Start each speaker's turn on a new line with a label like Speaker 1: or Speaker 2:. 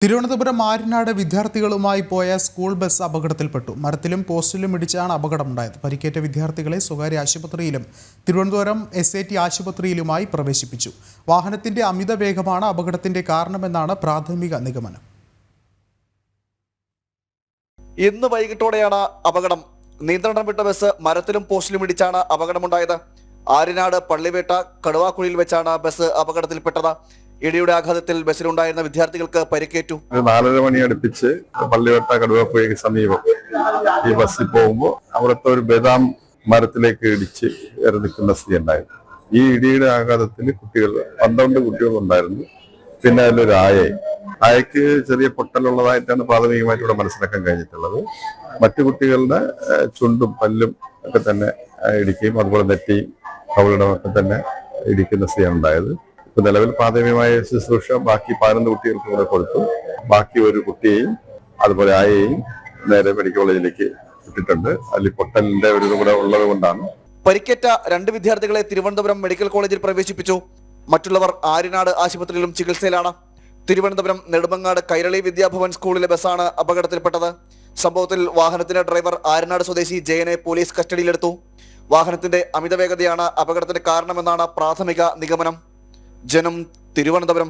Speaker 1: തിരുവനന്തപുരം ആര്യനാട് വിദ്യാർത്ഥികളുമായി പോയ school bus അപകടത്തിൽപ്പെട്ടു. മരത്തിലും പോസ്റ്റിലും ഇടിച്ചാണ് അപകടമുണ്ടായത്. പരിക്കേറ്റ വിദ്യാർത്ഥികളെ സ്വകാര്യ ആശുപത്രിയിലും തിരുവനന്തപുരം SAT ആശുപത്രിയിലുമായി പ്രവേശിപ്പിച്ചു. വാഹനത്തിന്റെ അമിത വേഗമാണ് അപകടത്തിന്റെ കാരണമെന്നാണ് പ്രാഥമിക നിഗമനം.
Speaker 2: ഇന്ന് വൈകിട്ടോടെയാണ് അപകടം. നിയന്ത്രണം വിട്ട ബസ് മരത്തിലും പോസ്റ്റിലും ഇടിച്ചാണ് അപകടമുണ്ടായത്. ആര്യനാട് പള്ളിവേട്ട കടുവാക്കുഴിയിൽ വെച്ചാണ് ബസ് അപകടത്തിൽപ്പെട്ടത്. ഇടിയുടെ ആഘാതത്തിൽ ബസ്സിലുണ്ടായിരുന്ന വിദ്യാർത്ഥികൾക്ക് പരിക്കേറ്റു.
Speaker 3: 4:30 മണി അടുപ്പിച്ച് പള്ളിവേട്ട കടുവാക്കുഴിക്ക് സമീപം ഈ ബസ്സിൽ പോകുമ്പോൾ അവിടുത്തെ ഒരു ബദാം മരത്തിലേക്ക് ഇടിച്ച് നിൽക്കുന്ന സ്ഥിതി ഉണ്ടായിരുന്നു. ഈ ഇടിയുടെ ആഘാതത്തിൽ 12 കുട്ടികൾ ഉണ്ടായിരുന്നു. പിന്നെ അതിലൊരു ആയക്ക് ചെറിയ പൊട്ടലുള്ളതായിട്ടാണ് പ്രാഥമികമായിട്ട് ഇവിടെ മനസ്സിലാക്കാൻ കഴിഞ്ഞിട്ടുള്ളത്. മറ്റു കുട്ടികളുടെ ചുണ്ടും പല്ലും ഒക്കെ തന്നെ ഇടിക്കുകയും അതുപോലെ നെറ്റിയും കവിളിടമൊക്കെ തന്നെ ഇടിക്കുന്ന സ്ഥിതിയാണ് ഉണ്ടായത്. ഇപ്പൊ നിലവിൽ പ്രാഥമികമായ ശുശ്രൂഷ ബാക്കി 11 കുട്ടികൾക്ക് കൂടെ കൊടുത്തു. ബാക്കി ഒരു കുട്ടിയെയും അതുപോലെ ആയെയും നേരെ മെഡിക്കൽ കോളേജിലേക്ക് വിട്ടിട്ടുണ്ട്. അതിൽ പൊട്ടലിന്റെ ഒരു കൂടെ ഉള്ളത് കൊണ്ടാണ്.
Speaker 2: പരിക്കേറ്റ 2 വിദ്യാർത്ഥികളെ തിരുവനന്തപുരം മെഡിക്കൽ കോളേജിൽ പ്രവേശിപ്പിച്ചു. മറ്റുള്ളവർ ആര്യനാട് ആശുപത്രിയിലും ചികിത്സയിലാണ്. തിരുവനന്തപുരം നെടുമങ്ങാട് കൈരളി വിദ്യാഭവൻ സ്കൂളിലെ ബസ്സാണ് അപകടത്തിൽപ്പെട്ടത്. സംഭവത്തിൽ വാഹനത്തിന്റെ ഡ്രൈവർ ആര്യനാട് സ്വദേശി ജയനെ പോലീസ് കസ്റ്റഡിയിലെടുത്തു. വാഹനത്തിന്റെ അമിതവേഗതയാണ് അപകടത്തിന് കാരണമെന്നാണ് പ്രാഥമിക നിഗമനം. ജനം, തിരുവനന്തപുരം.